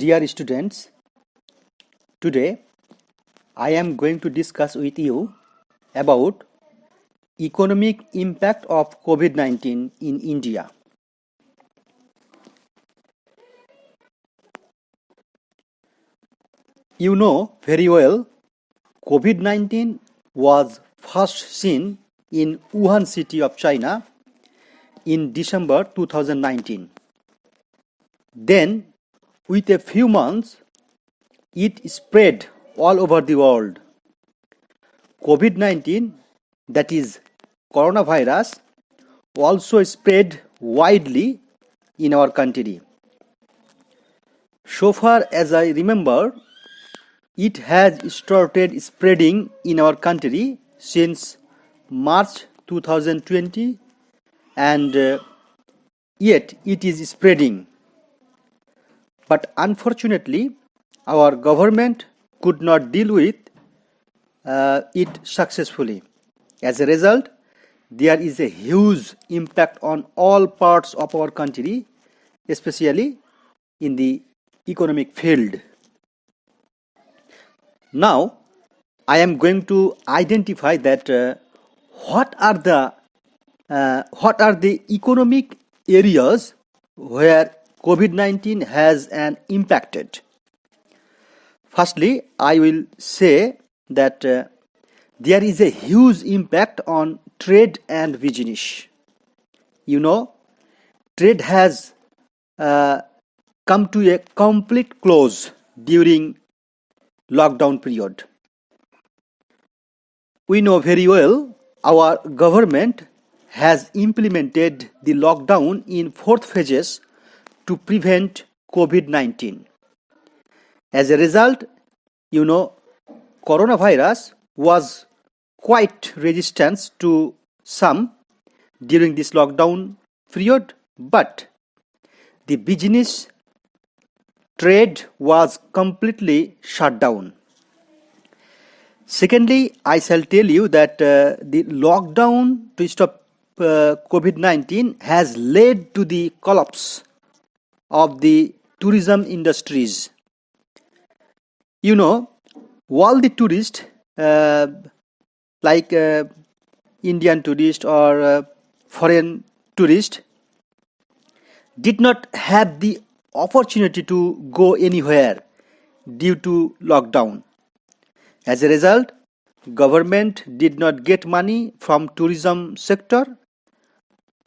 Dear students, today I am going to discuss with you about economic impact of COVID-19 in India. You know very well, COVID-19 was first seen in Wuhan city of China in December 2019. Then, with a few months, it spread all over the world. COVID-19, that is coronavirus, also spread widely in our country. So far as I remember, it has started spreading in our country since March 2020 and yet it is spreading. But unfortunately, our government could not deal with it successfully. As a result, there is a huge impact on all parts of our country, especially in the economic field. Now, I am going to identify that what are the economic areas where COVID-19 has an impacted. Firstly, I will say that there is a huge impact on trade and business. You know, trade has come to a complete close during lockdown period. We know very well our government has implemented the lockdown in 4 phases to prevent COVID-19. As a result, you know, coronavirus was quite resistant to some during this lockdown period, but the business trade was completely shut down. Secondly, I shall tell you that the lockdown to stop COVID-19 has led to the collapse of the tourism industries. You know, all the tourists like Indian tourists or foreign tourists did not have the opportunity to go anywhere due to lockdown. As a result, government did not get money from tourism sector,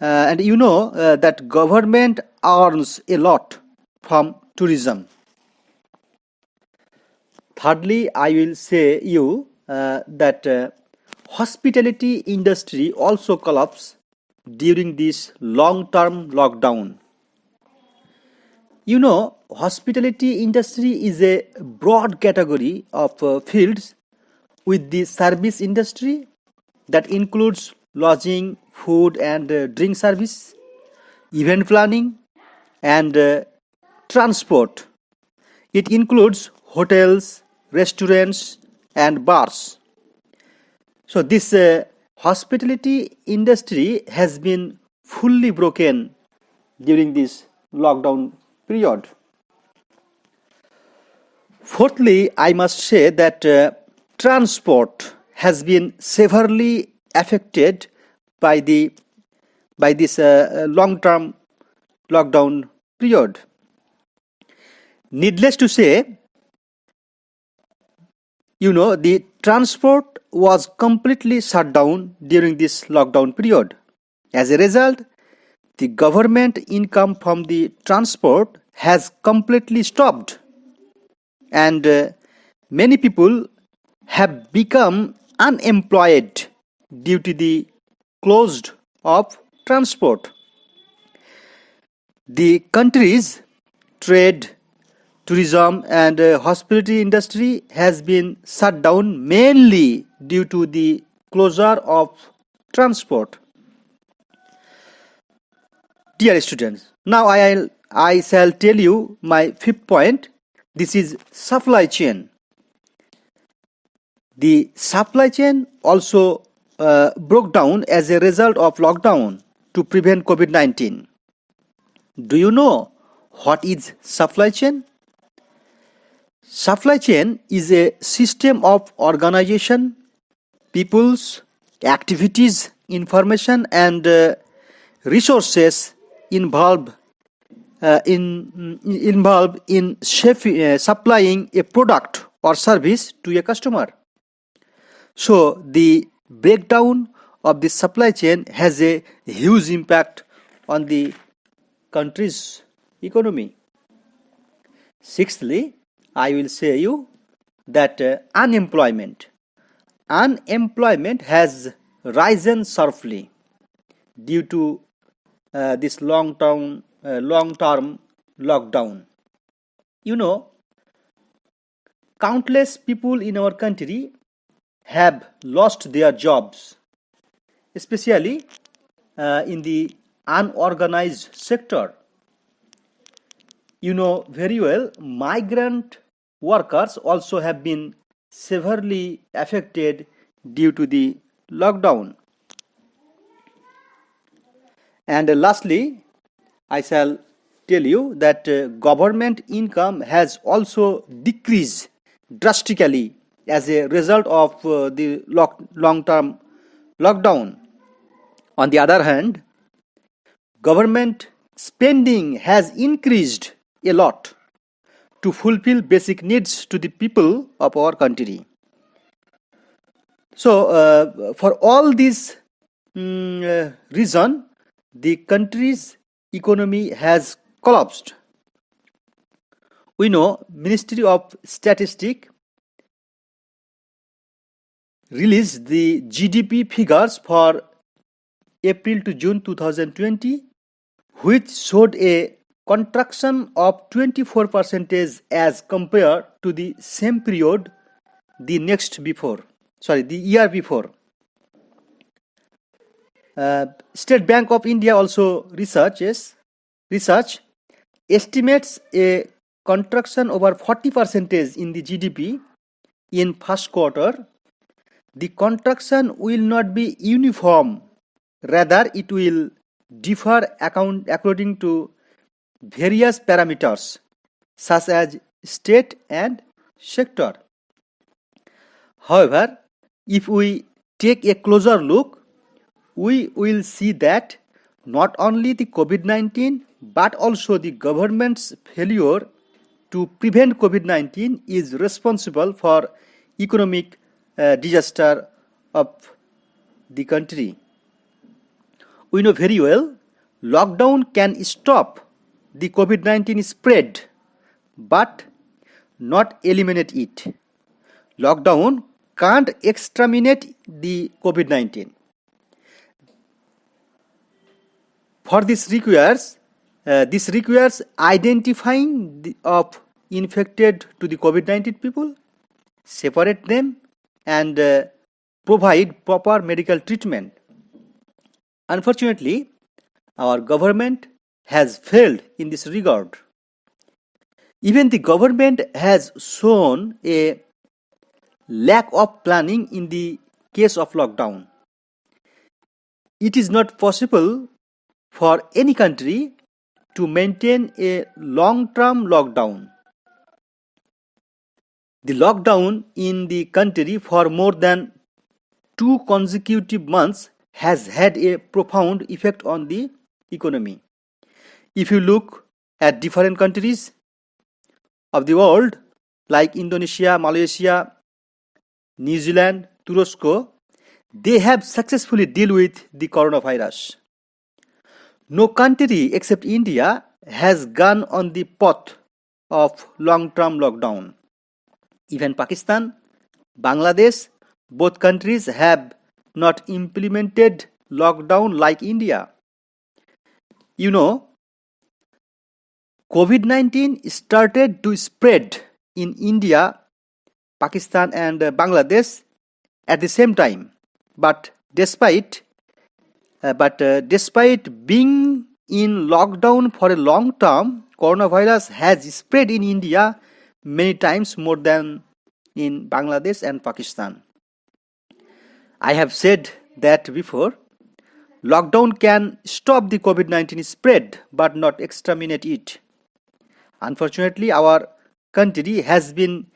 and you know that government earns a lot from tourism. Thirdly, I will say you that hospitality industry also collapsed during this long-term lockdown. You know, hospitality industry is a broad category of fields with the service industry that includes lodging, food and drink service, event planning and transport. It includes hotels, restaurants and bars. So this hospitality industry has been fully broken during this lockdown period. Fourthly, I must say that transport has been severely affected by this long-term lockdown period. Needless to say, you know, the transport was completely shut down during this lockdown period. As a result, the government income from the transport has completely stopped, and many people have become unemployed due to the closed of transport. The country's trade, tourism and hospitality industry has been shut down mainly due to the closure of transport. Dear students, now I shall tell you my fifth point. This is supply chain. The supply chain also broke down as a result of lockdown to prevent COVID-19. Do you know what is supply chain? Supply chain is a system of organization, peoples, activities, information, and resources involved involved in supplying a product or service to a customer. So the breakdown of the supply chain has a huge impact on the country's economy. Sixthly, I will say you that unemployment has risen sharply due to this long-term lockdown. You know, countless people in our country have lost their jobs, especially in the unorganized sector. You know very well, migrant workers also have been severely affected due to the lockdown. And lastly, I shall tell you that government income has also decreased drastically as a result of the long-term lockdown. On the other hand, government spending has increased a lot to fulfill basic needs to the people of our country. So, for all these reason, the country's economy has collapsed. We know Ministry of Statistics released the GDP figures for April to June 2020, which showed a contraction of 24% as compared to the same period the year before. State Bank of India also research estimates a contraction over 40% in the GDP in first quarter. The contraction will not be uniform, rather it will differ according to various parameters such as state and sector. However, if we take a closer look, we will see that not only the COVID-19 but also the government's failure to prevent COVID-19 is responsible for economic disaster of the country. We know very well lockdown can stop the COVID-19 spread but not eliminate it. Lockdown can't exterminate the COVID-19. For this requires identifying of infected to the COVID-19 people, separate them, and provide proper medical treatment. Unfortunately, our government has failed in this regard. Even the government has shown a lack of planning in the case of lockdown. It is not possible for any country to maintain a long-term lockdown. The lockdown in the country for more than 2 consecutive months has had a profound effect on the economy. If you look at different countries of the world like Indonesia, Malaysia, New Zealand, Turkey, they have successfully dealt with the coronavirus. No country except India has gone on the path of long-term lockdown. Even Pakistan, Bangladesh, both countries have not implemented lockdown like India. You know, COVID-19 started to spread in India, Pakistan and Bangladesh at the same time. But despite being in lockdown for a long term, coronavirus has spread in India many times more than in Bangladesh and Pakistan. I have said that before. Lockdown can stop the COVID-19 spread but not exterminate it. Unfortunately, our country has been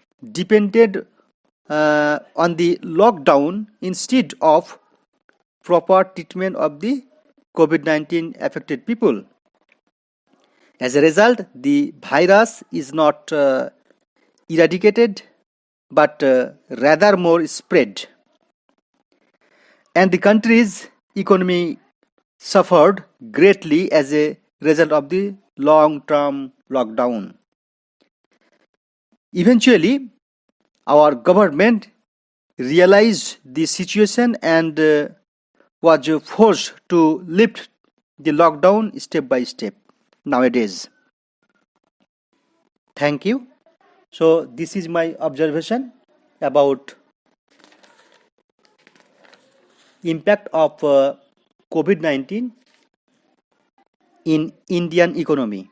dependent on the lockdown instead of proper treatment of the COVID-19 affected people. As a result, the virus is not eradicated but rather more spread. And the country's economy suffered greatly as a result of the long-term lockdown. Eventually, our government realized the situation and was forced to lift the lockdown step by step nowadays. Thank you. So this is my observation about impact of COVID-19 in Indian economy.